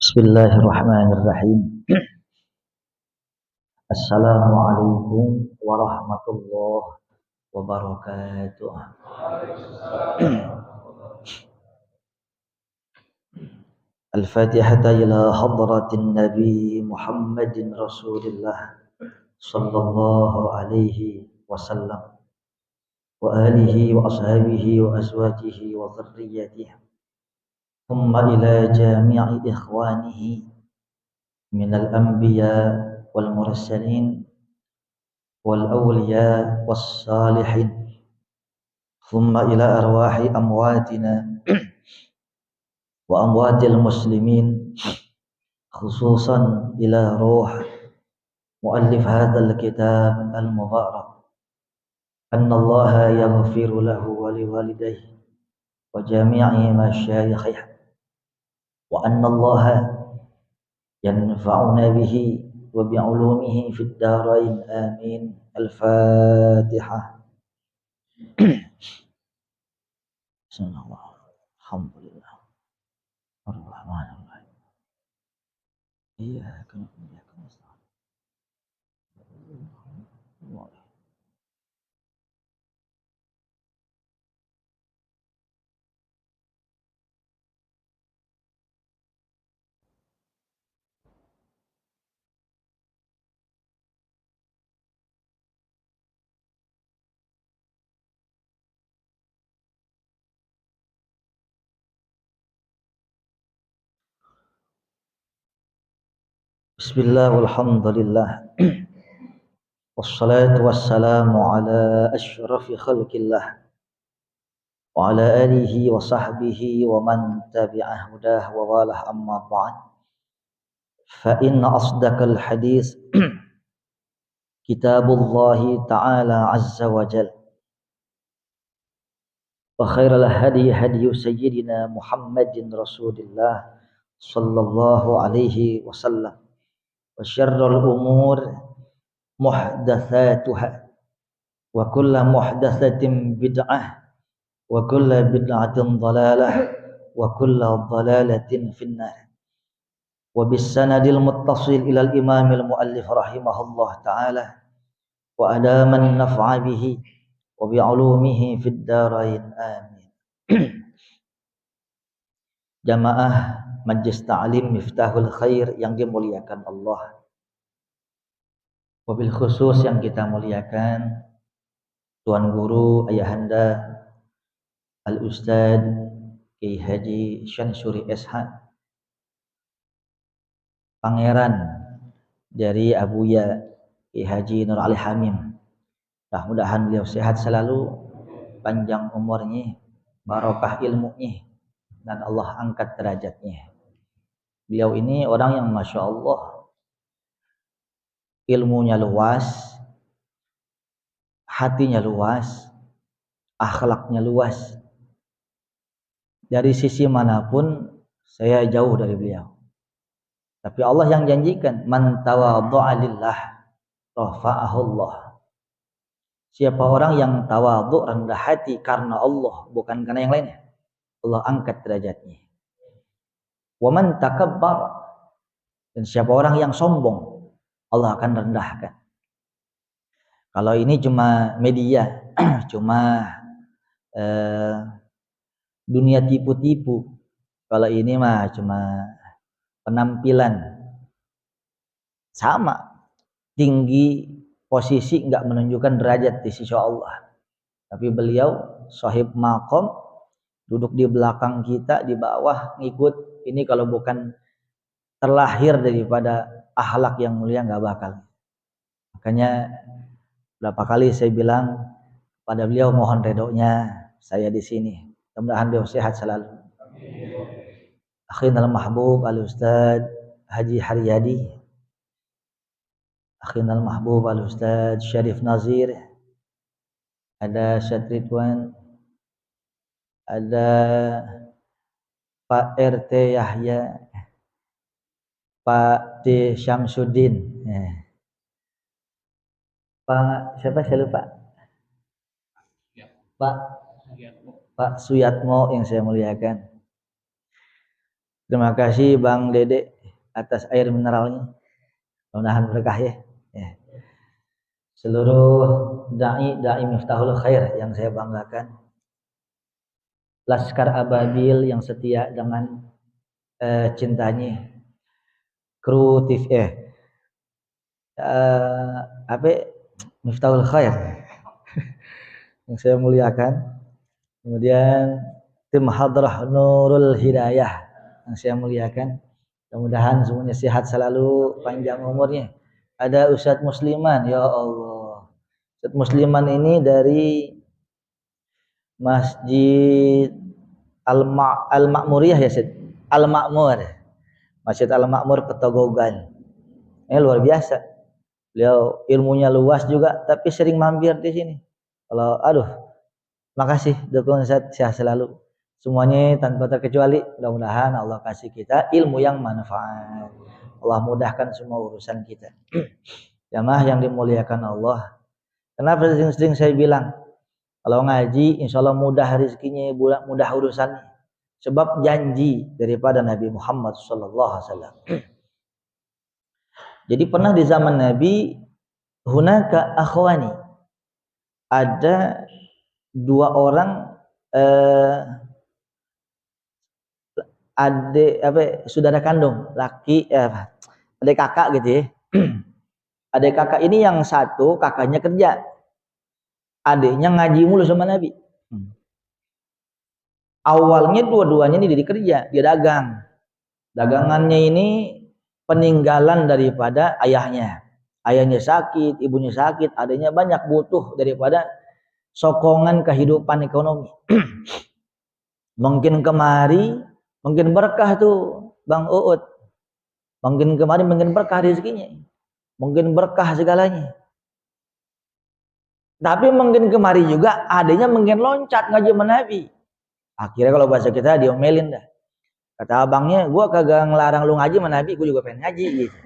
Bismillahirrahmanirrahim. Assalamualaikum warahmatullahi wabarakatuh. Al-Fatihah ila hadratin Nabi Muhammadin Rasulillah sallallahu alaihi wasallam wa alihi wa ashabihi wa azwajihi wa dhurriyyatihi. Thumma ila jami'i ikhwanihi minal anbiya wal mursalin wal awliya was salihin. Thumma ila arwahi amwatina wa amwatil muslimin, khususan ila ruh muallif hadzal kitab al-mubarak. Anna Allah yaghfiru lahu wa liwalidayhi wa jami'i masyayikhihi wa anna Allah yanfa'una bihi wa bi'ulumihi fid darain amin. Al-Fatihah. Bismillah. Alhamdulillah. Ar-Rahmanir-Rahim. Iyyaka na'budu wa iyyaka nasta'in. Bismillah walhamdulillah. Wassalatu wassalamu ala asyrafil khalqillah wa ala alihi wa sahbihi wa man tabi'ah hudah wa walah, amma ba'd. Fa inna asdaqal hadis kitabullahi ta'ala azza wa jal wa khairal hadi hadi sayyidina Muhammadin Rasulillah sallallahu alaihi wasallam wa syarrul umur muhdatsatuha wa kullu muhdatsatin bid'ah wa kullu bid'atin dhalalah wa kullu dhalalatin finnar. Wa bis sanadil muttasil ila al imam al muallif rahimahullah taala wa adaman naf'a bihi wa bi ulumihi fid darain amin. Jamaah Majlis Ta'lim Miftahul Khair yang dimuliakan Allah, wabil khusus yang kita muliakan Tuan Guru Ayahanda Al-Ustad Kiai Haji Syansuri SH, Pangeran dari Abuya Kiai Haji Nur Ali Hamim. Mudah-mudahan beliau sehat selalu, panjang umurnya, barokah ilmunya, dan Allah angkat derajatnya. Beliau ini orang yang Masya Allah ilmunya luas, hatinya luas, akhlaknya luas. Dari sisi manapun saya jauh dari beliau. Tapi Allah yang janjikan, man tawadhu'a lillah rafa'ahu Allah. Siapa orang yang tawadhu, rendah hati karena Allah, bukan karena yang lainnya, Allah angkat derajatnya. Wa man takabbar, dan siapa orang yang sombong, Allah akan rendahkan. Kalau ini cuma media, cuma dunia tipu-tipu. Kalau ini mah cuma penampilan. Sama, tinggi posisi enggak menunjukkan derajat di sisi Allah. Tapi beliau sahib maqam, duduk di belakang kita, di bawah, ngikut. Ini kalau bukan terlahir daripada akhlak yang mulia enggak bakal. Makanya berapa kali saya bilang pada beliau, mohon redonya saya di sini. Mudah-mudahan beliau sehat selalu. Akhinal mahbub al-Ustad Haji Haryadi, akhinal mahbub al-Ustad Syarif Nazir, ada Syed Ridwan, ada Pak RT Yahya, Pak D Syamsuddin, Pak siapa saya lupa, Pak Suyatmo yang saya muliakan. Terima kasih Bang Dede atas air mineralnya. Mudah-mudahan berkah ya. Seluruh dai Miftahul Khair yang saya banggakan, Laskar Ababil yang setia dengan cintanya, kru TV Miftahul Khair yang saya muliakan, kemudian tim Hadrah Nurul Hidayah yang saya muliakan, mudah-mudahan semuanya sehat selalu, panjang umurnya. Ada Ustadz Musliman, ya Allah, Ustadz Musliman ini dari Masjid Al-Ma'muriyah ya, Al-Ma'mur, Masjid Al-Ma'mur Petogogan. Ini luar biasa. Beliau ilmunya luas juga, tapi sering mampir di sini. Kalau makasih dukung Ustaz, sehat selalu. Semuanya tanpa terkecuali, mudah-mudahan Allah kasih kita ilmu yang manfaat. Allah mudahkan semua urusan kita. Jamaah yang dimuliakan Allah. Kenapa sering-sering saya bilang, kalau ngaji insya Allah mudah rezekinya, mudah urusannya. Sebab janji daripada Nabi Muhammad SAW. Jadi pernah di zaman Nabi, hunaka akhwani, ada dua orang saudara kandung, laki adik kakak gitu ya. Adik kakak ini yang satu kakaknya kerja, adiknya ngaji mulu sama Nabi. Awalnya dua-duanya ini kerja, dia dagang. Dagangannya ini peninggalan daripada ayahnya. Ayahnya sakit, ibunya sakit, adanya banyak butuh daripada sokongan kehidupan ekonomi. Mungkin kemari, mungkin berkah tuh Bang Uut. Mungkin kemari, mungkin berkah rezekinya. Mungkin berkah segalanya. Tapi mungkin kemari juga adanya mungkin loncat ngaji sama Nabi. Akhirnya kalau bahasa kita diomelin dah. Kata abangnya, gua kagak ngelarang lu ngaji sama Nabi, gua juga pengen ngaji gitu.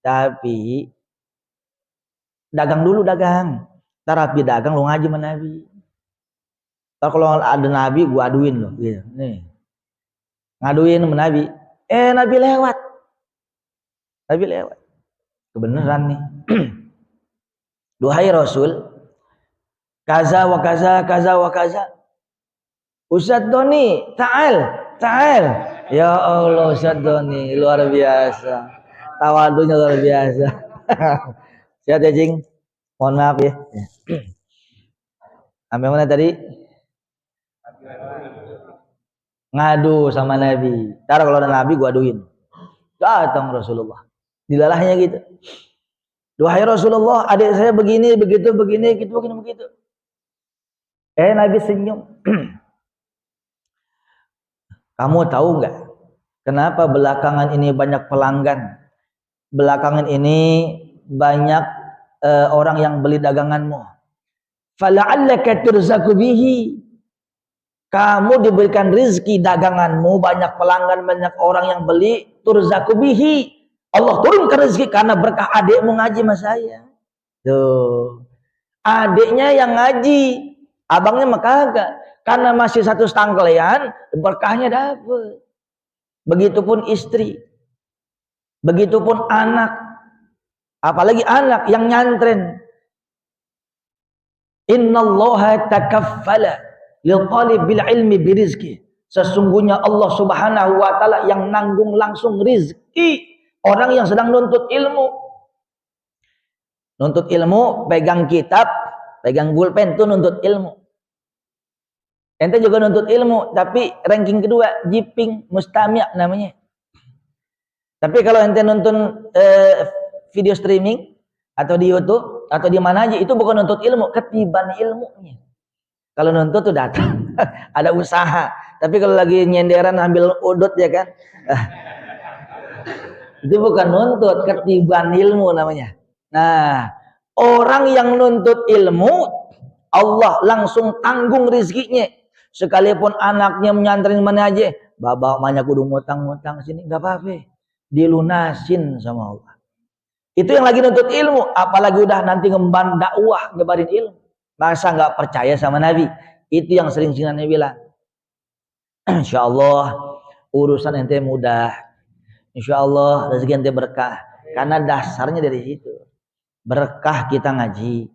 Tapi dagang dulu, dagang. Ntar rapi dagang lu ngaji sama Nabi. Ntar kalau ada Nabi gua aduin lo gitu. Nih. Ngaduin sama Nabi. Nabi lewat. Nabi lewat. Kebenaran nih. Duhai Rasul, kaza wa kaza, kaza wa kaza. Ustadz Doni, ta'al. Ya Allah, Ustadz Doni luar biasa. Tawadunya luar biasa. Sihat ya, Jing? Mohon maaf ya. Sampai mana tadi? Ngadu sama Nabi. Ntar kalau ada Nabi gua aduin. Datang Rasulullah. Dilalahnya gitu. Duhai Rasulullah, adik saya begini, begitu, begini, gitu, begini, begitu. Nabi senyum. Kamu tahu nggak kenapa belakangan ini banyak pelanggan? Belakangan ini banyak orang yang beli daganganmu. Fala'allaka turzaku bihi. Kamu diberikan rezeki daganganmu, banyak pelanggan, banyak orang yang beli, turzaku bihi. Allah turunkan rezeki karena berkah adikmu ngaji sama saya. Tuh. Adiknya yang ngaji, abangnya mah kagak. Karena masih satu setangkelean, berkahnya dapat. Begitupun istri. Begitupun anak. Apalagi anak yang nyantren. Innallaha takaffala lil talibil ilmi birizki. Sesungguhnya Allah Subhanahu wa taala yang nanggung langsung rizki orang yang sedang nuntut ilmu. Nuntut ilmu, pegang kitab, pegang pulpen itu nuntut ilmu. Ente juga nuntut ilmu, tapi ranking kedua, Jiping Mustami' namanya. Tapi kalau ente nonton video streaming atau di YouTube atau di mana aja, itu bukan nuntut ilmu, ketiban ilmunya. Kalau nuntut tuh datang, ada usaha. Tapi kalau lagi nyenderan ambil udut ya kan, itu bukan nuntut, ketiban ilmu namanya. Nah, orang yang nuntut ilmu, Allah langsung tanggung rezekinya. Sekalipun anaknya menyantrin mana aja, bapak banyak kudu ngutang-ngutang sini, nggak apa-apa, dilunasin sama Allah. Itu yang lagi nuntut ilmu, apalagi udah nanti ngemban dakwah, nyebarin ilmu, masa nggak percaya sama Nabi? Itu yang sering-seringannya bilang, Insya Allah urusan ente mudah. Insya Allah rezeki ente berkah. Karena dasarnya dari situ. Berkah kita ngaji.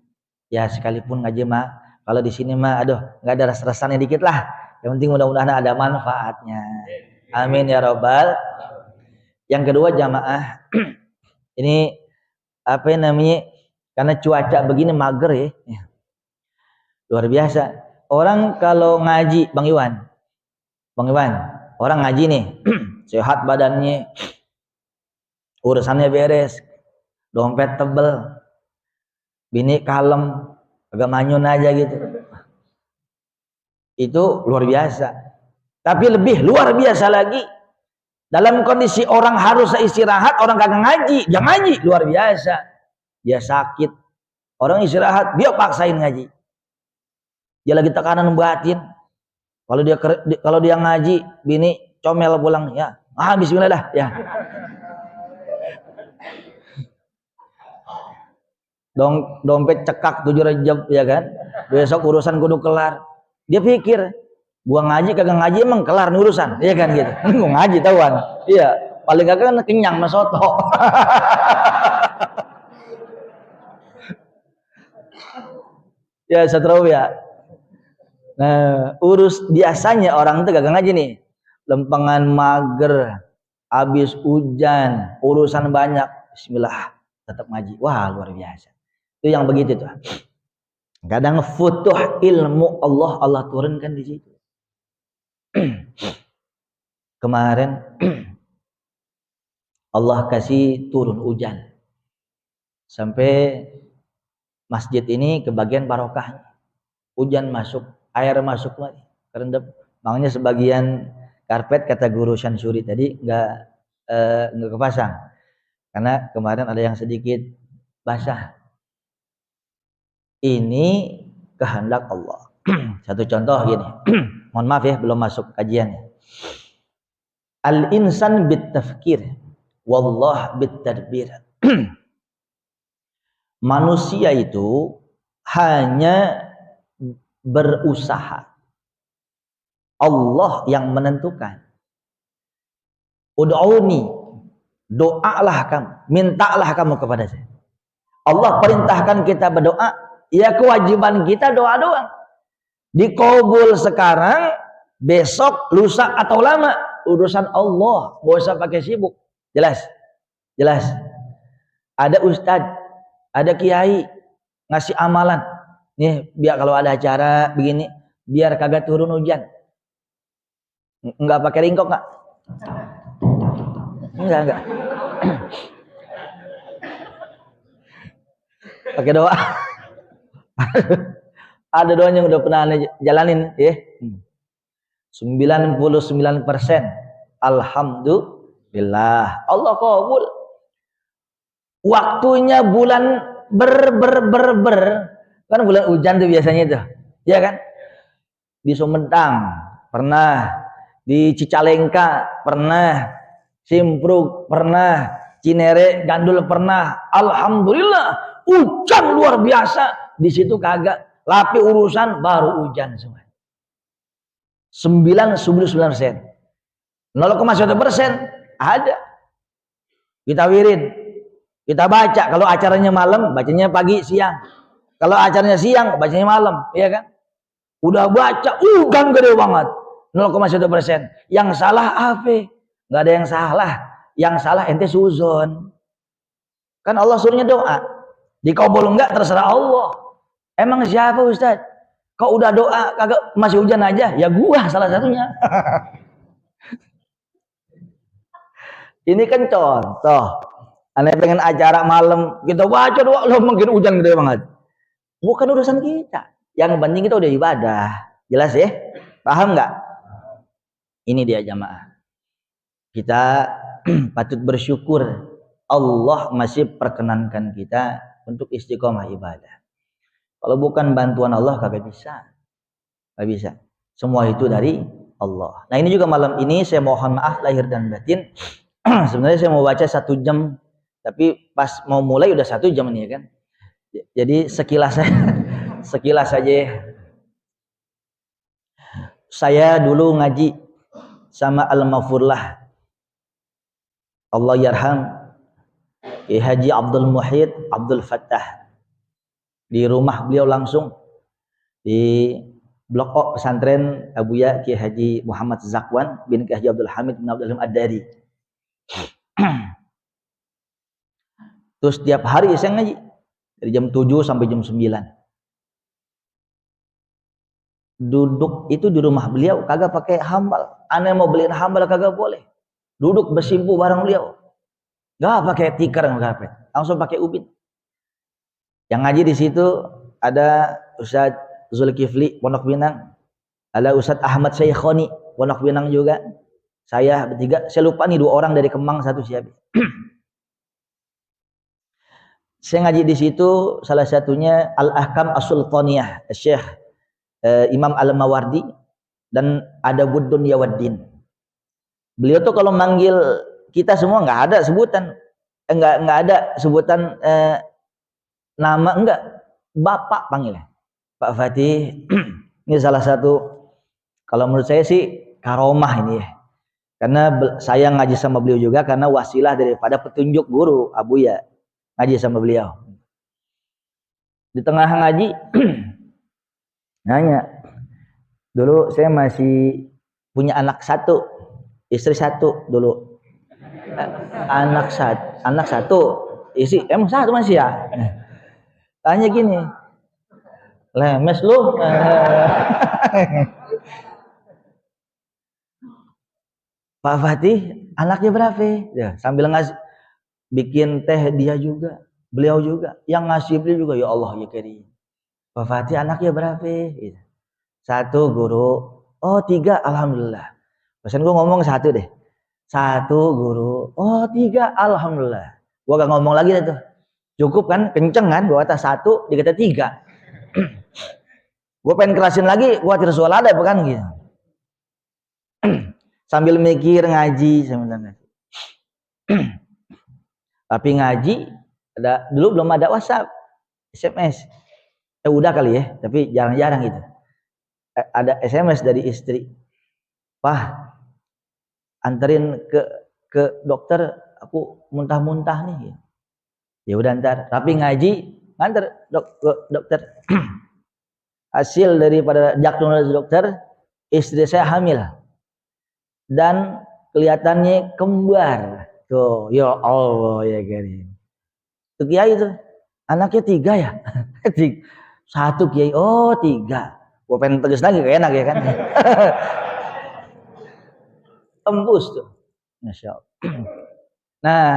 Ya sekalipun ngaji mah, kalau di sini mah, aduh, nggak ada rasa-rasanya dikit lah. Yang penting mudah-mudahan ada manfaatnya. Amin ya robbal. Yang kedua jamaah, ini apa namanya? Karena cuaca begini mager ya. Luar biasa. Orang kalau ngaji, Bang Iwan, orang ngaji nih, sehat badannya, urusannya beres, dompet tebel, bini kalem, agak manyun aja gitu. Itu luar biasa. Tapi lebih luar biasa lagi, dalam kondisi orang harus istirahat, orang kagak ngaji, jangan ngaji, luar biasa. Dia sakit, orang istirahat, dia paksain ngaji. Dia lagi tekanan batin. Kalau dia ngaji, bini comel pulang ya. Bismillah dah ya. Dompet cekak 7 Rejab ya kan. Besok urusan kudu kelar. Dia pikir, gua ngaji kagak ngaji emang kelar nih urusan, iya kan gitu. Gua ngaji tahuan. Iya, paling kagak kan kenyang sama soto. Ya setrau ya. Nah, biasanya orang itu kagak ngaji nih. Lempengan mager, habis hujan, urusan banyak, bismillah, tetap ngaji. Wah, luar biasa. Itu yang begitu tuh. Kadang futuh ilmu Allah turunkan di situ. Kemarin Allah kasih turun hujan sampai masjid ini kebagian barokah. Hujan masuk, air masuk lagi, kerendam. Makanya sebagian karpet kata guru Syansuri tadi nggak kepasang karena kemarin ada yang sedikit basah. Ini kehendak Allah. Satu contoh gini. Mohon maaf ya, belum masuk kajiannya. Al-insan bit-tafkir, wallah bit-tadbir. Manusia itu hanya berusaha. Allah yang menentukan. Ud'uni, doalah kamu, mintalah kamu kepada saya. Allah perintahkan kita berdoa, ya kewajiban kita doa doang. Dikabul sekarang, besok, lusa atau lama, urusan Allah, gak usah pakai sibuk. Jelas? Ada ustadz, ada kiai ngasih amalan. Nih, biar kalau ada acara begini, biar kagak turun hujan. Enggak pakai ringkok enggak? Enggak. Pakai doa. Ada doanya yang udah pernah jalanin ya. 99% alhamdulillah Allah kabul. Waktunya bulan kan bulan hujan tuh biasanya tuh, ya kan? Di Sumedang pernah, di Cicalengka pernah, Simpruk pernah, Cinere Gandul pernah. Alhamdulillah hujan luar biasa. Di situ kagak, tapi urusan baru hujan semua. 99%. 0,1% ada. Kita wirid, kita baca. Kalau acaranya malam, bacanya pagi siang. Kalau acaranya siang, bacanya malam, ya kan? Udah baca, kan gede banget. 0,1%. Yang salah apa? Nggak ada yang salah. Yang salah ente suzon. Kan Allah suruhnya doa. Dikabul enggak terserah Allah. Emang siapa Ustaz? Kau udah doa kagak masih hujan aja? Ya gua salah satunya. Ini kan contoh. Aneh pengen acara malam kita baca doa, loh mungkin hujan gede banget. Bukan urusan kita. Yang penting kita udah ibadah. Jelas ya? Paham nggak? Ini dia jamaah. Kita patut bersyukur Allah masih perkenankan kita untuk istiqomah ibadah. Kalau bukan bantuan Allah kagak bisa. Gak bisa. Semua itu dari Allah. Nah ini juga malam ini saya mohon maaf lahir dan batin. Sebenarnya saya mau baca 1 jam, tapi pas mau mulai udah 1 jam nih kan. Jadi sekilas saja. Saya dulu ngaji sama Al-Mafurlah. Allah yarham Kiai Haji Abdul Muhid Abdul Fattah. Di rumah beliau langsung di Blok O pesantren Abuya Kiai Haji Muhammad Zakwan bin Kiai Haji Abdul Hamid bin Abdul Halim Ad-Dari. Terus tiap hari saya ngaji dari jam 7 sampai jam 9. Duduk itu di rumah beliau kagak pakai hambal. Aneh mau beliin hambal kagak boleh. Duduk bersimpu bareng beliau. Gak pakai tikar karpet, langsung pakai ubin. Yang ngaji di situ ada Ustaz Zulkifli Pondok Pinang, ada Ustaz Ahmad Syekhoni Pondok Pinang juga. Saya bertiga, saya lupa nih 2 orang dari Kemang, 1 siapa. Saya ngaji di situ salah satunya Al-Ahkam As-Sultaniyah Syekh Imam Al-Mawardi dan ada Buddun Yawaddin. Beliau tuh kalau manggil kita semua nggak ada sebutan, nggak ada sebutan nama, enggak, Bapak panggilnya Pak Fatih. Ini salah satu kalau menurut saya sih karomah ini ya, karena saya ngaji sama beliau juga karena wasilah daripada petunjuk guru Abuya, ngaji sama beliau. Di tengah ngaji nanya, dulu saya masih punya anak 1, istri 1 dulu. Anak 1, isi emang 1 masih ya? Tanya gini, lemes lu. Pak Fatih anaknya berapa? Ya, sambil ngasih bikin teh dia juga, beliau juga, yang ngasih beliau juga, ya Allah ya Karim. Pak Fatih anaknya berapa? 1 guru. Oh 3, alhamdulillah. Pesan gua ngomong 1 deh. 1 guru. Oh 3, alhamdulillah. Gua gak ngomong lagi tuh. Cukup kan, kenceng kan, gua kata 1 dikata 3. Gua pengen kerasin lagi, gua khawatir soal ada bukan gitu. Sambil mikir ngaji sambil ngaji. Tapi ngaji dulu belum ada WhatsApp, SMS. Udah kali ya, tapi jarang-jarang gitu. Ada SMS dari istri. Pak, anterin ke dokter, aku muntah-muntah nih. Ya udah ntar, tapi ngaji nganter ke dokter. Hasil daripada diagnosis dokter, istri saya hamil dan kelihatannya kembar. Tuh, ya Allah ya Karim. Tuh Kiai itu anaknya 3 ya. 1 Kiai, oh 3. Gua pengen tegas lagi kayak enak ya kan. Tembus tuh, Masya Allah. Nah,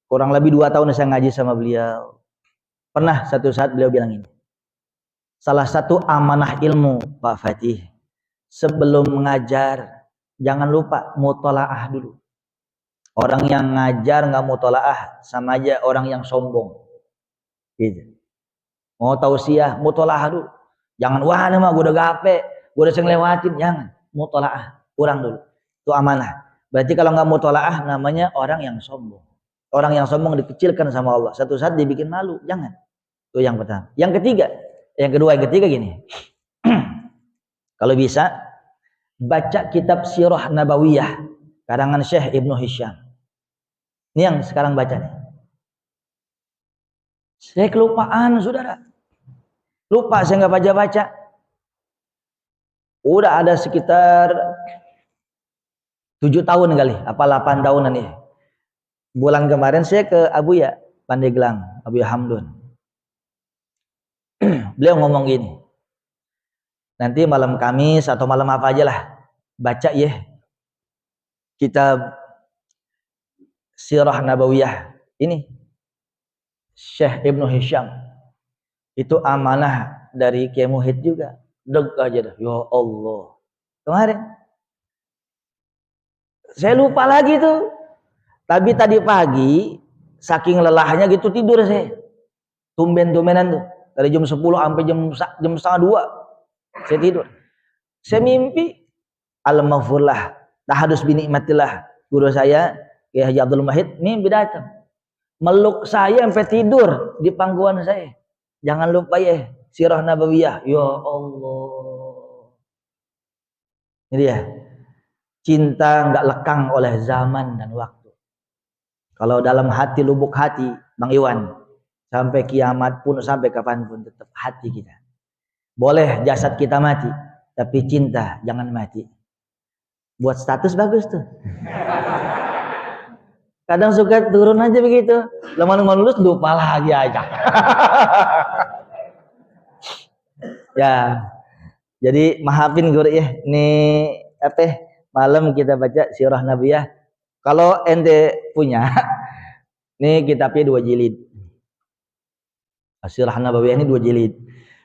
kurang lebih 2 tahun saya ngaji sama beliau. Pernah satu saat beliau bilang ini, salah satu amanah ilmu Pak Fatih, sebelum mengajar jangan lupa mutolaah dulu. Orang yang ngajar nggak mutolaah sama aja orang yang sombong. Gitu. Mau tausiah mutolaah dulu. Jangan wah ini mah gue udah gape, gue udah ngelewatin, jangan. Mutolaah, kurang dulu. Itu amanah. Berarti kalau nggak mutolaah namanya orang yang sombong. Orang yang sombong dikecilkan sama Allah. Satu saat dibikin malu, jangan. Itu yang pertama. Yang ketiga gini. Kalau bisa baca kitab Sirah Nabawiyah karangan Syekh Ibnu Hisham. Ini yang sekarang baca nih. Saya kelupaan, saudara. Lupa saya nggak baca-baca. Udah ada sekitar 7 tahun kali, apa 8 tahunan nih. Bulan kemarin saya ke Abuya, Pandeglang, Abuya Hamdun. Beliau ngomong gini, nanti malam Kamis atau malam apa aja lah, baca ya kitab Sirah Nabawiyah ini Syekh Ibnu Hisham. Itu amanah dari Kiai Muhid juga. Deg aja dah, ya Allah. Kemarin saya lupa lagi tuh. Tapi tadi pagi saking lelahnya gitu tidur saya. Tumben-tumbenan tuh. Dari jam 10 sampai jam setengah 2 saya tidur. Saya mimpi al-maghfurlah tahadus bi nikmatillah. Guru saya Kiai Haji Abdul Mahid mimpi datang. Meluk saya sampai tidur di pangkuan saya. Jangan lupa ya Sirah Nabawiyah. Ya Allah. Ini dia. Cinta enggak lekang oleh zaman dan waktu. Kalau dalam hati, lubuk hati, Bang Iwan, sampai kiamat pun, sampai kapanpun tetap hati kita. Boleh jasad kita mati, tapi cinta jangan mati. Buat status bagus tuh. Kadang suka turun aja begitu. Lama-lama lulus lupa lagi aja. Ya. Jadi maafin guru ya. Ini malam kita baca Sirah Nabiyah. Kalau ente punya, ini kitabnya 2 jilid. Sirah Nabawiyah ini 2 jilid.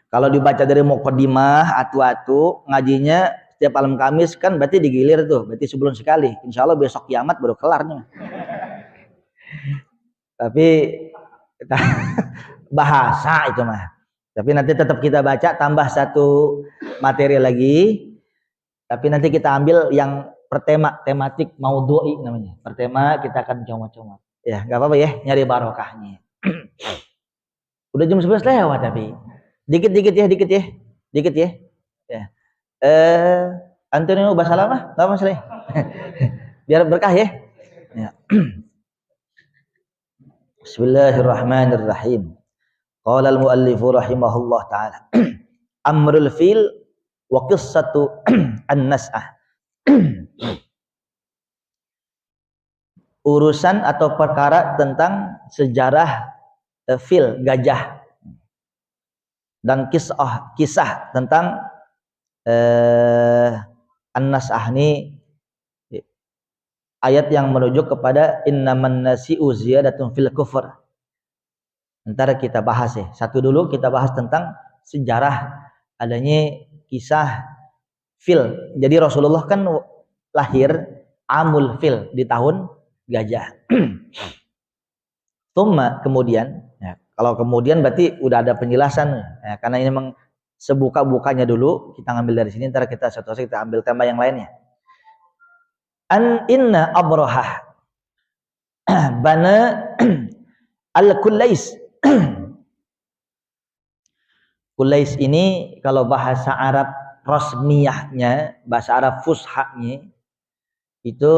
Kalau dibaca dari Muqaddimah, atu-atu, ngajinya setiap malam Kamis kan berarti digilir tuh, berarti sebulan sekali. Insya Allah besok kiamat baru kelarnya. Tapi bahasa itu mah. Tapi nanti tetap kita baca, tambah satu materi lagi. Tapi nanti kita ambil yang pertema, tematik maudhu'i namanya. Pertema kita akan comot-comot. Ya, nggak apa-apa ya, nyari barokahnya. Udah jam 11 lewat tapi. Dikit ya. Dikit ya. Ya. Antonio bahasa lama, enggak masalah. Biar berkah ya. Ya. Bismillahirrahmanirrahim. Qala al-muallif rahimahullah taala. Amrul fil wa qissatu an-nas'ah. Urusan atau perkara tentang sejarah fil, gajah, dan kisah tentang an-nas'ah ini ayat yang merujuk kepada innaman nasi'u ziyadatun fil kufur. Ntar kita bahas ya. Satu dulu kita bahas tentang sejarah adanya kisah fil. Jadi Rasulullah kan lahir amul fil, di tahun gajah. Tumma kemudian, ya, kalau kemudian berarti udah ada penjelasan ya, karena ini memang sebuka-bukanya dulu kita ngambil dari sini, ntar kita kita ambil tema yang lainnya. An inna abrahah bana al-Kullais. Kullais ini kalau bahasa Arab rasmiyahnya, bahasa Arab fushahnya itu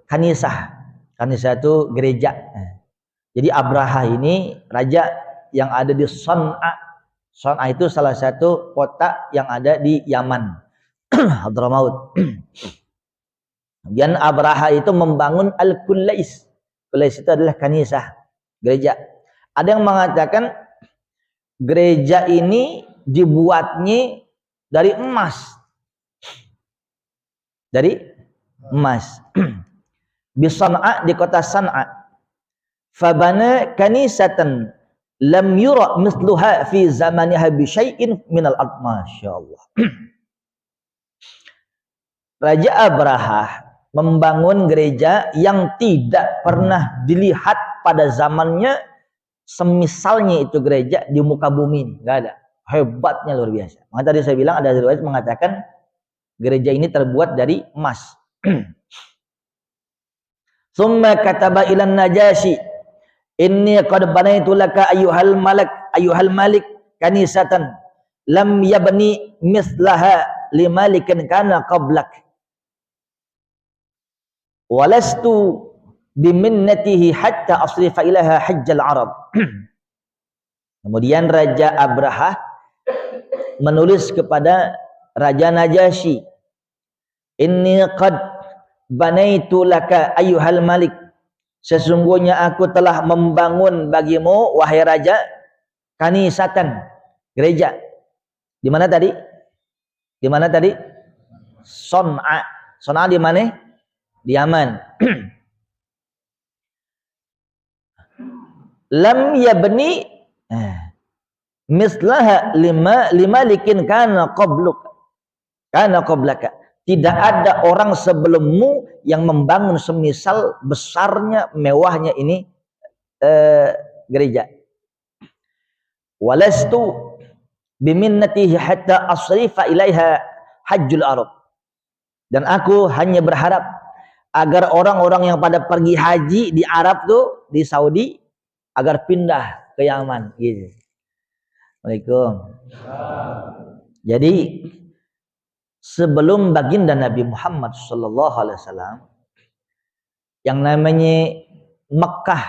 kanisah. Kanisah itu gereja. Jadi Abraha ini raja yang ada di Son'a. Son'a itu salah satu kota yang ada di Yaman. Hadramaut. Kemudian Abraha itu membangun Al-Kullais. Kullais itu adalah kanisah, gereja. Ada yang mengatakan gereja ini dibuatnya dari emas. Dari emas. Bisan'a, di kota San'a. Fabana kanisatan lam yura mithluha fi zamaniha bi syai'in minal ard. Masyaallah. Raja Abraha membangun gereja yang tidak pernah dilihat pada zamannya semisalnya itu gereja di muka bumi ini. Enggak ada. Hebatnya luar biasa. Maka tadi saya bilang ada riwayat mengatakan gereja ini terbuat dari emas. Summa kataba ilan Najasyi, inni qad banaitu laka ayyuhal malik kanisatan lam yabni mislaha limalikin kana qablak walastu biminnatihi hatta asrifa ilaha hajjal arab. Kemudian Raja Abraha menulis kepada Raja Najasyi, inni qad banaitu laka ayyuhal malik, sesungguhnya aku telah membangun bagimu wahai raja kanisatan, gereja. Di mana tadi? Di mana tadi? Son'a. Son'a di mana? Di Yaman. Lam yabni mislaha limalikin kana qablaka. Tidak ada orang sebelummu yang membangun semisal besarnya, mewahnya ini gereja. Walastu biminnatihi hatta asrifa ilaiha hajjul arab. Dan aku hanya berharap agar orang-orang yang pada pergi haji di Arab tuh, di Saudi, agar pindah ke Yaman gitu. Waalaikumsalam. Jadi sebelum baginda Nabi Muhammad sallallahu alaihi wasallam yang namanya Mekah.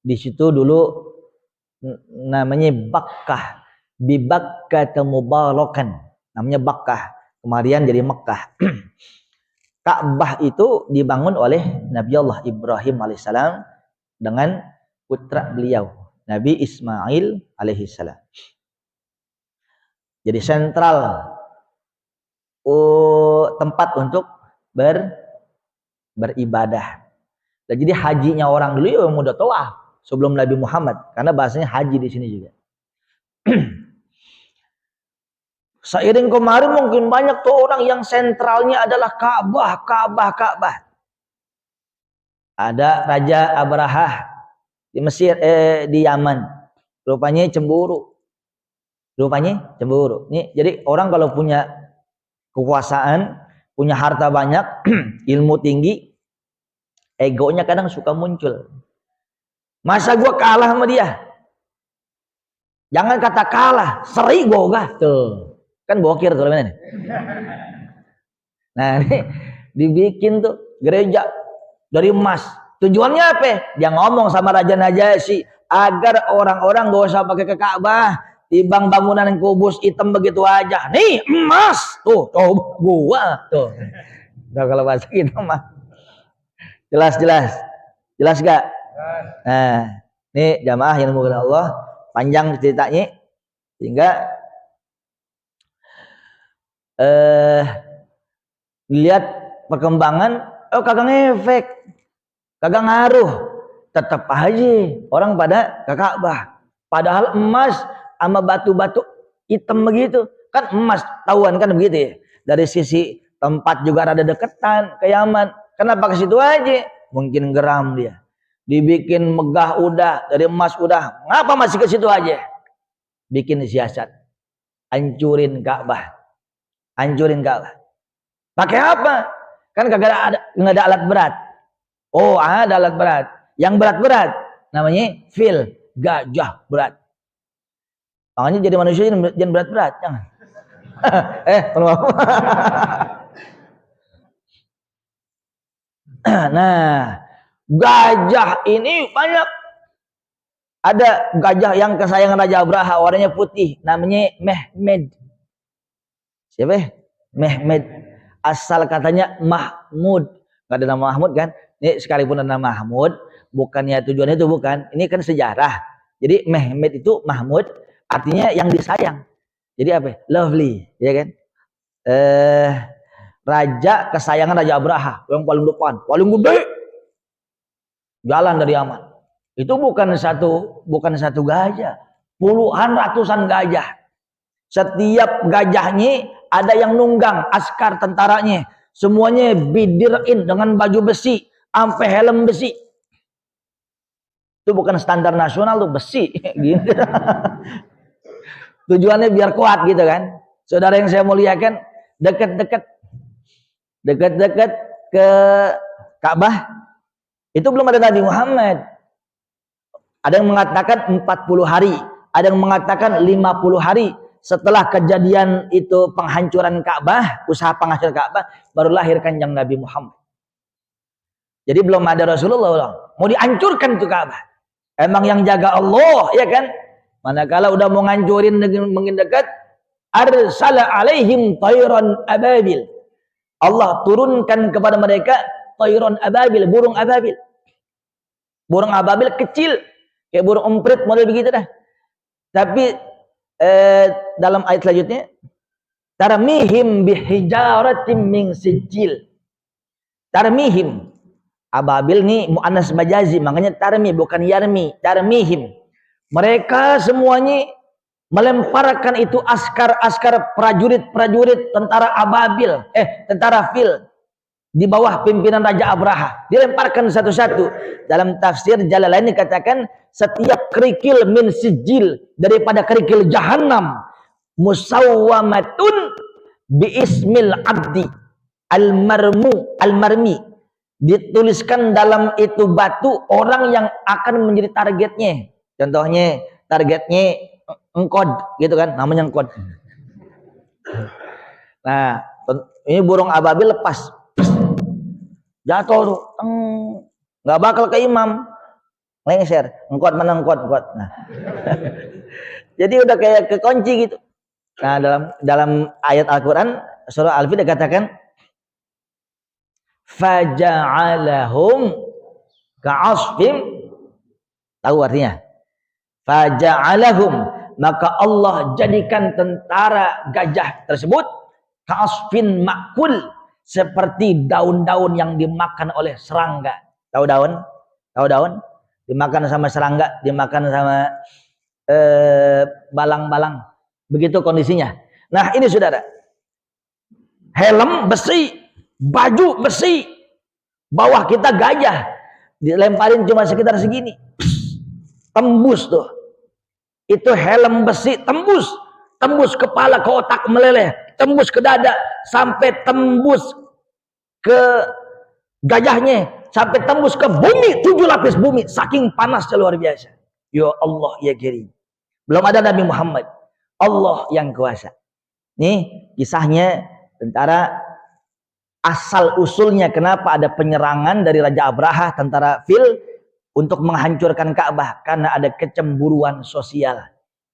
Di situ dulu namanya Bakkah. Bi Bakkah mubarakan. Namanya Bakkah. Kemudian jadi Mekah. Ka'bah itu dibangun oleh Nabi Allah Ibrahim alaihissalam dengan putra beliau Nabi Ismail alaihissalam. Jadi sentral tempat untuk beribadah. Dan jadi hajinya orang dulu yang udah tawaf sebelum Nabi Muhammad, karena bahasanya haji di sini juga. Seiring kemarin mungkin banyak tuh orang yang sentralnya adalah Ka'bah. Ada Raja Abrahah di Mesir, di Yaman. Rupanya cemburu. Nih, jadi orang kalau punya kekuasaan, punya harta banyak, ilmu tinggi, egonya kadang suka muncul. Masa gua kalah sama dia? Jangan kata kalah, seri gua tuh. Kan bokir tuh ini. Nah, ini dibikin tuh gereja dari emas. Tujuannya apa? Dia ngomong sama Raja Najasyi agar orang-orang gak usah pakai ke Ka'bah, timbang bangunan yang kubus hitam begitu aja. Nih emas tuh, coba gua tuh. Nah, kalau bahasa kita mah jelas gak? Nah, ini jamaah yang dimuliakan Allah, panjang ceritanya sehingga lihat perkembangan, kagak ngefek, kagak ngaruh, tetap aja orang pada ke Ka'bah. Padahal emas sama batu-batu hitam begitu, kan emas tahuan kan begitu ya. Dari sisi tempat juga ada deketan ke Yaman. Kenapa ke situ aja? Mungkin geram dia. Dibikin megah udah, dari emas udah, ngapa masih ke situ aja? Bikin siasat, hancurin Ka'bah. Pakai apa? Kan kagak ada alat berat. Oh, ada alat berat. Yang berat-berat namanya fil, gajah berat. Makanya jadi manusia jangan berat-berat, jangan. Nah, gajah ini banyak. Ada gajah yang kesayangan Raja Abraha, warnanya putih, namanya Mehmed. Siapa? Mehmed. Asal katanya Mahmud. Gak ada nama Mahmud kan? Ini sekalipun ada nama Mahmud, bukannya tujuannya itu bukan. Ini kan sejarah. Jadi Mehmed itu Mahmud, artinya yang disayang. Jadi apa? Lovely, ya kan? Raja kesayangan Raja Abraha, yang paling depan, paling gede. Jalan dari Yaman. Itu bukan satu gajah, puluhan ratusan gajah. Setiap gajahnya ada yang nunggang, askar tentaranya, semuanya bidirin dengan baju besi, sampai helm besi. Itu bukan standar nasional tuh, besi gitu. Tujuannya biar kuat gitu kan. Saudara yang saya muliakan, dekat-dekat ke Ka'bah itu belum ada Nabi Muhammad. Ada yang mengatakan 40 hari, ada yang mengatakan 50 hari setelah kejadian itu penghancuran Ka'bah, usaha penghancuran Ka'bah, baru lahir kanjeng Nabi Muhammad. Jadi belum ada Rasulullah, mau dihancurkan tuh Ka'bah. Emang yang jaga Allah, ya kan? Manakala udah mau ngancurin dengan mendekat, arsala alaihim tayran ababil. Allah turunkan kepada mereka tayran ababil, burung ababil. Burung ababil kecil, kayak burung emprit model begitu dah. Tapi dalam ayat selanjutnya, tarmihim bihijaratin min sijil. Tarmihim, ababil nih muannas majazi, makanya tarmi bukan yarmi, tarmihim. Mereka semuanya melemparkan itu askar-askar prajurit-prajurit tentara ababil, tentara fil di bawah pimpinan Raja Abraha, dilemparkan satu-satu. Dalam tafsir Jalalain dikatakan setiap kerikil min sijil, daripada kerikil jahanam, musawwamatun biismil abdi al-marmi, dituliskan dalam itu batu orang yang akan menjadi targetnya. Contohnya targetnya engkod gitu kan, namanya engkod. Nah, ini burung ababil lepas, jatuh tuh, nggak bakal ke imam, lengser, engkot mana engkot. Nah. Jadi udah kayak kekunci gitu. Nah, dalam ayat Al-Qur'an surah Al-Fil dikatakan faja'alahum ka'asfim, tahu artinya? Faja'alahum, maka Allah jadikan tentara gajah tersebut ka'asfin makul, seperti daun-daun yang dimakan oleh serangga. Tahu daun? Tahu daun? Dimakan sama serangga, dimakan sama balang-balang. Begitu kondisinya. Nah, ini saudara. Helm besi, baju besi, bawah kita gajah, dilemparin cuma sekitar segini. Tembus tuh. Itu helm besi tembus. Tembus kepala ke otak meleleh, tembus ke dada, sampai tembus ke gajahnya, sampai tembus ke bumi, 7 lapis bumi, saking panasnya luar biasa. Ya Allah ya Karim. Belum ada Nabi Muhammad, Allah yang kuasa. Nih kisahnya tentara, asal usulnya kenapa ada penyerangan dari Raja Abraha, tentara Fil, untuk menghancurkan Ka'bah, karena ada kecemburuan sosial.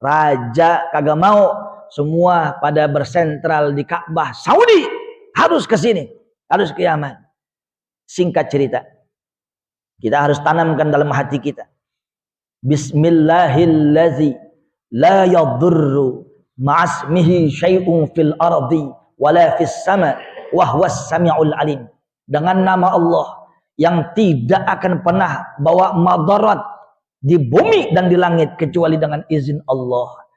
Raja kagak mau semua pada bersentral di Ka'bah. Saudi harus ke sini, harus ke Yaman. Singkat cerita, kita harus tanamkan dalam hati kita, Bismillahillazi la yadurru ma'asmihi syai'un fil ardi wala fis sama wa huwas sami'ul alim. Dengan nama Allah yang tidak akan pernah bawa madarat di bumi dan di langit kecuali dengan izin Allah.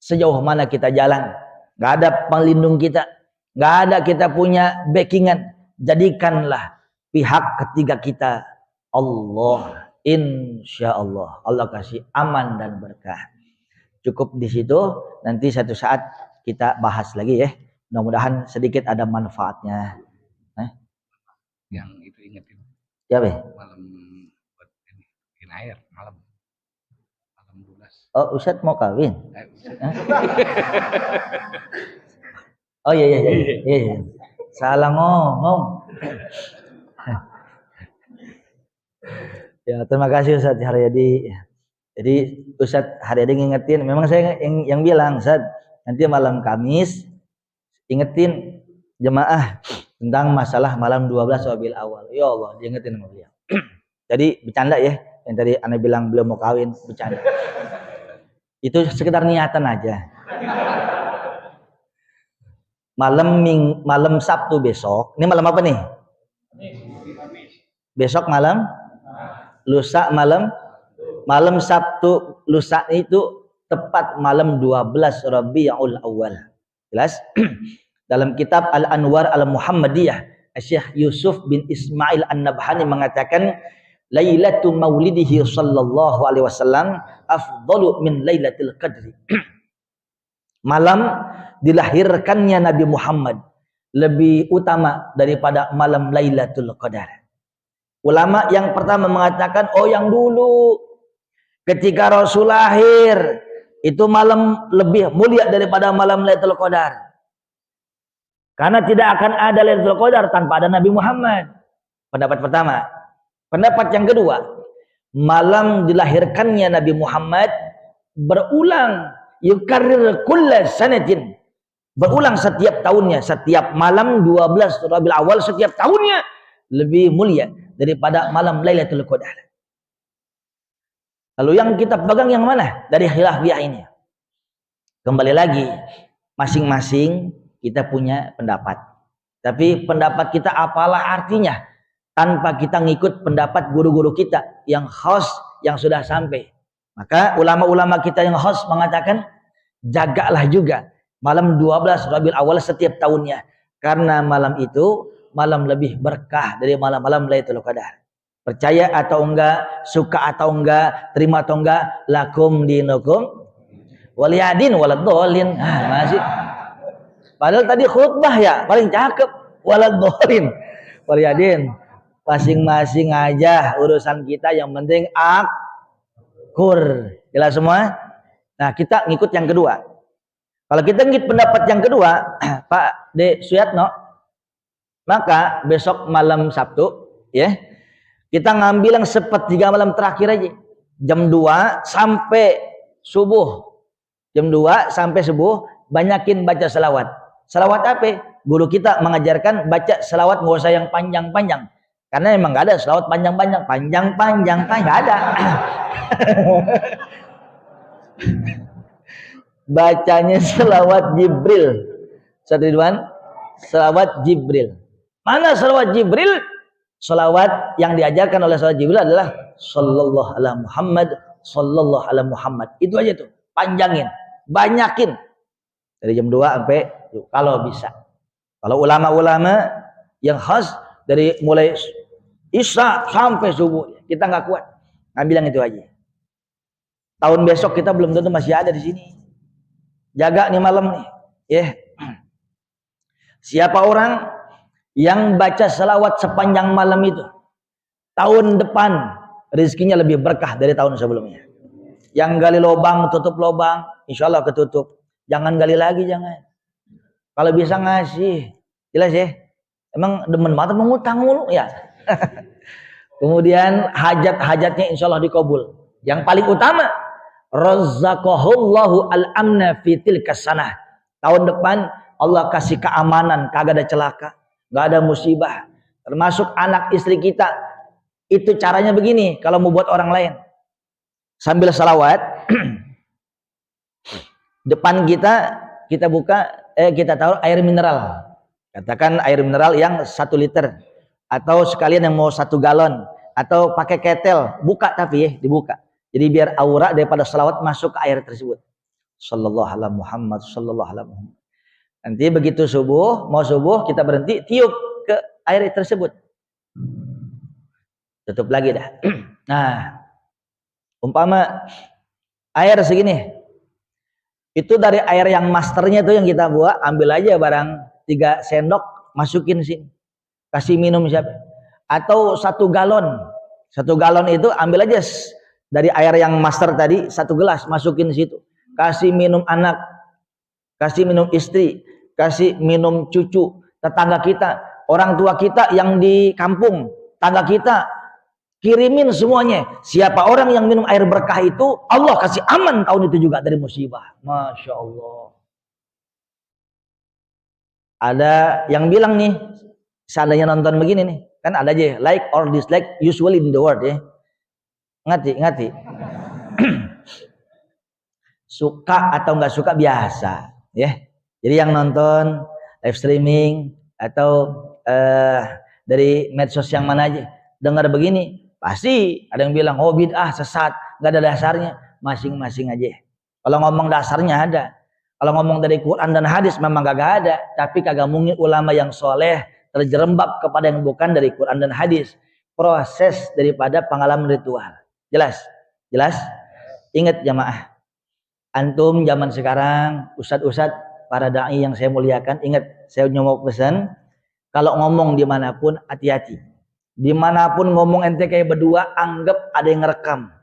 Sejauh mana kita jalan, gak ada pelindung kita, gak ada kita punya backingan, jadikanlah pihak ketiga kita Allah. Insya Allah, Allah kasih aman dan berkah. Cukup di situ, nanti satu saat kita bahas lagi ya. Mudah-mudahan sedikit ada manfaatnya. Yang itu ingetin. Ya be. Malam buat bikin air malam 12. Oh, Ustadz mau kawin? Oh iya. Salah ngomong. Ya, terima kasih Ustadz Haryadi. Jadi Ustadz Haryadi ngingetin, memang saya yang bilang, Ustadz, nanti malam Kamis ingetin jemaah tentang masalah malam 12 Rabiul Awal. Ya Allah, diingetin sama beliau. Jadi bercanda ya, yang tadi Anda bilang belum mau kawin, bercanda. Itu sekedar niatan aja. Malam Sabtu besok, ini malam apa nih? Besok malam, lusa malam Sabtu, lusa itu tepat malam 12 Rabiul Awal. Jelas? Dalam kitab Al-Anwar Al-Muhammadiyah, Syekh Yusuf bin Ismail An-Nabhani mengatakan, Lailatu maulidihi sallallahu alaihi wasallam afdalu min lailatul qadri. Malam dilahirkannya Nabi Muhammad lebih utama daripada malam Lailatul Qadar. Ulama yang pertama mengatakan, oh yang dulu ketika Rasul lahir itu malam lebih mulia daripada malam Lailatul Qadar. Karena tidak akan ada Lailatul Qadar tanpa ada Nabi Muhammad. Pendapat pertama. Pendapat yang kedua, malam dilahirkannya Nabi Muhammad berulang, yukarrir kulla sanatin, berulang setiap tahunnya, setiap malam 12 Rabiul Awal setiap tahunnya lebih mulia daripada malam Lailatul Qadar. Lalu yang kita pegang yang mana dari khilafiyah ini? Kembali lagi, masing-masing kita punya pendapat. Tapi pendapat kita apalah artinya tanpa kita ngikut pendapat guru-guru kita yang khas yang sudah sampai. Maka ulama-ulama kita yang khas mengatakan, jagalah juga malam 12 Rabiul Awal setiap tahunnya, karena malam itu malam lebih berkah dari malam-malam Lailatul Qadar. Percaya atau enggak, suka atau enggak, terima atau enggak, lakum dinukum waliyadin waladhdallin. Masih. Padahal tadi khutbah ya paling cakep, waladhdallin waliyadin. Masing-masing aja urusan kita, yang penting akur. Jelas semua? Nah, kita ngikut yang kedua. Kalau kita ngikut pendapat yang kedua, Pak D. Suyatno, maka besok malam Sabtu ya, kita ngambil yang sepertiga malam terakhir aja. jam 2 sampai subuh. Jam 2 sampai subuh banyakin baca selawat. Selawat apa? Guru kita mengajarkan baca selawat nggak usah yang panjang-panjang. Karena emang nggak ada selawat panjang-panjang, panjang-panjang kan nggak ada. Bacanya selawat Jibril. Satu Ridwan, selawat Jibril. Mana selawat Jibril? Selawat yang diajarkan oleh selawat Jibril adalah sallallahu ala Muhammad, sallallahu ala Muhammad. Itu aja tuh, panjangin, banyakin. Dari jam 2 sampai kalau bisa. Kalau ulama-ulama yang khas dari mulai Isya sampai subuh, kita nggak kuat. Ngambil yang itu aja. Tahun besok kita belum tentu masih ada di sini. Jaga nih malam nih, ya. Siapa orang yang baca selawat sepanjang malam itu, tahun depan rezekinya lebih berkah dari tahun sebelumnya. Yang gali lubang tutup lubang, insya Allah ketutup. Jangan gali lagi, jangan. Kalau bisa ngasih, jelas ya. Emang demen banget mengutang mulu ya. Kemudian hajat-hajatnya insya Allah dikabul. Yang paling utama, razaqahullahu al-amna fi tilka sanah. Tahun depan Allah kasih keamanan, kagak ada celaka, nggak ada musibah. Termasuk anak istri kita. Itu caranya begini, kalau mau buat orang lain. Sambil salawat, depan kita buka, kita taruh air mineral. Katakan air mineral yang 1 liter. Atau sekalian yang mau 1 galon. Atau pakai ketel, buka tapi ya, dibuka. Jadi biar aura daripada salawat masuk ke air tersebut. Sallallahu ala Muhammad, sallallahu ala Muhammad. Nanti begitu subuh, mau subuh kita berhenti, tiup ke air tersebut. Tutup lagi dah. Nah, umpama air segini. Itu dari air yang masternya tuh yang kita buat, ambil aja barang 3 sendok, masukin sini. Kasih minum siapa? Atau 1 galon. 1 galon itu ambil aja dari air yang master tadi, 1 gelas, masukin situ. Kasih minum anak, kasih minum istri, kasih minum cucu, tetangga kita, orang tua kita yang di kampung, tetangga kita, kirimin semuanya. Siapa orang yang minum air berkah itu, Allah kasih aman tahun itu juga dari musibah. Masya Allah. Ada yang bilang nih, seandainya nonton begini nih, kan ada aja like or dislike usually in the world ya. Ngerti. Suka atau nggak suka biasa ya. Jadi yang nonton live streaming atau dari medsos yang mana aja dengar begini, pasti ada yang bilang oh bid'ah, sesat, nggak ada dasarnya. Masing-masing aja. Kalau ngomong dasarnya ada. Kalau ngomong dari Quran dan hadis memang kagak ada, tapi kagak mungkin ulama yang soleh terjerembab kepada yang bukan dari Quran dan hadis. Proses daripada pengalaman ritual. Jelas? Ingat jamaah. Antum zaman sekarang, ustadz-ustadz, para da'i yang saya muliakan, ingat, saya mau pesan, kalau ngomong dimanapun, hati-hati. Dimanapun ngomong ente kayak berdua, anggap ada yang ngerekam.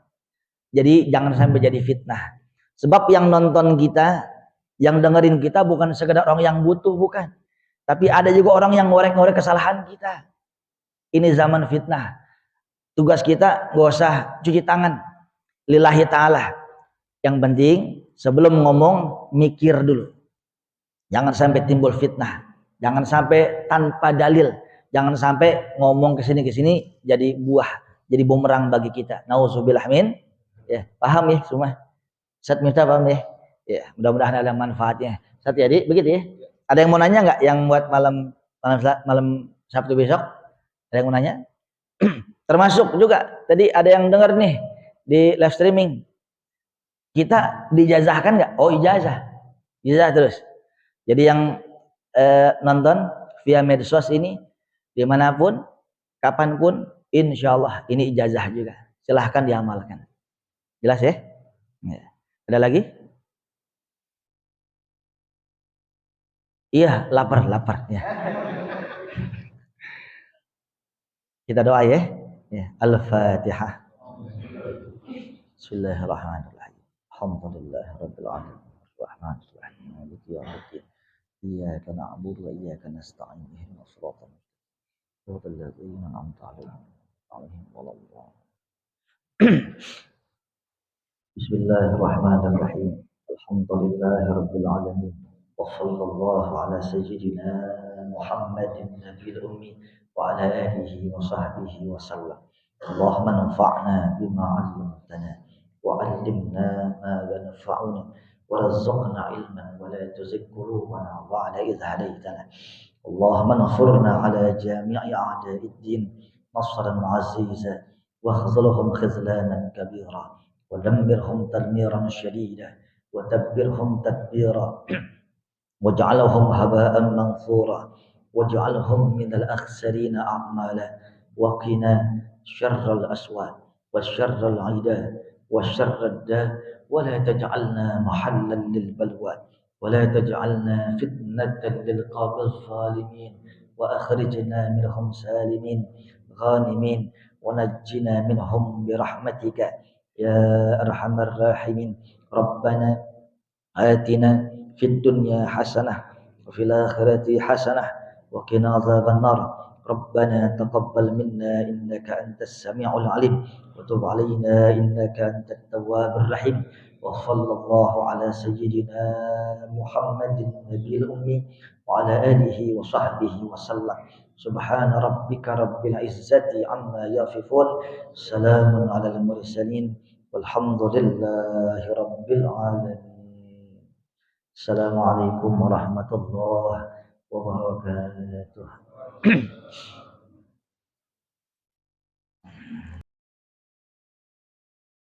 Jadi jangan sampai jadi fitnah. Sebab yang nonton kita, yang dengerin kita bukan sekedar orang yang butuh, bukan. Tapi ada juga orang yang ngorek-ngorek kesalahan kita. Ini zaman fitnah. Tugas kita gak usah cuci tangan. Lillahi ta'ala. Yang penting sebelum ngomong mikir dulu. Jangan sampai timbul fitnah. Jangan sampai tanpa dalil. Jangan sampai ngomong kesini jadi buah, jadi bumerang bagi kita. Nauzubillah min. Ya, paham ya semua? Ustaz minta paham ya? Ya, mudah-mudahan ada manfaatnya. Ustaz jadi begitu ya. Ada yang mau nanya nggak yang buat malam Sabtu besok? Ada yang mau nanya? Termasuk juga tadi ada yang dengar nih di live streaming. Kita dijazahkan nggak? Oh ijazah terus. Jadi yang nonton via medsos ini dimanapun, kapanpun, insya Allah ini ijazah juga. Silahkan diamalkan. Jelas ya? Ya. Ada lagi? Iya, lapar ya. Kita doa ya. Al-Fatihah. Bismillahirrahmanirrahim. Alhamdulillahirabbil alamin. Arrahmanir rahim. Maliki yaumiddin. Iyyaka na'budu wa iyyaka nasta'in. Ihdinas siratal mustaqim. Shiratal ladzina an'amta 'alaihim ghairil maghdubi 'alaihim waladdallin. Bismillahirrahmanirrahim. Alhamdulillahirabbil alamin. وصلى الله على سيدنا محمد النبي الأمي وعلى آله وصحبه وسلم. اللهم انفعنا بما علمتنا وعلمنا ما ينفعنا ورزقنا علما ولا تزغ قلوبنا بعد إذ هديتنا. اللهم انصرنا على جميع أعداء الدين نصرا عزيزا واخذلهم خذلانا كبيرا ودمرهم تدميرا شديدا ودبرهم تدبيرا واجعلهم هباء منثورا واجعلهم من الأخسرين أعمالا وقنا شر الأسواد وشر العداء وشر الداء ولا تجعلنا محلا للبلوى ولا تجعلنا فتنة للقوم الظالمين وأخرجنا منهم سالمين غانمين ونجنا منهم برحمتك يا أرحم الراحمين. ربنا آتنا في الدنيا حسنة وفي الآخرة حسنة وقنا عذاب النار. ربنا تقبل منا إنك أنت السميع العليم وتب علينا إنك أنت التواب الرحيم. وصلى الله على سيدنا محمد النبي الأمي وعلى آله وصحبه وسلم. سبحان ربك رب العزة عما يصفون سلام على المرسلين والحمد لله رب العالمين. Assalamualaikum warahmatullahi wabarakatuh.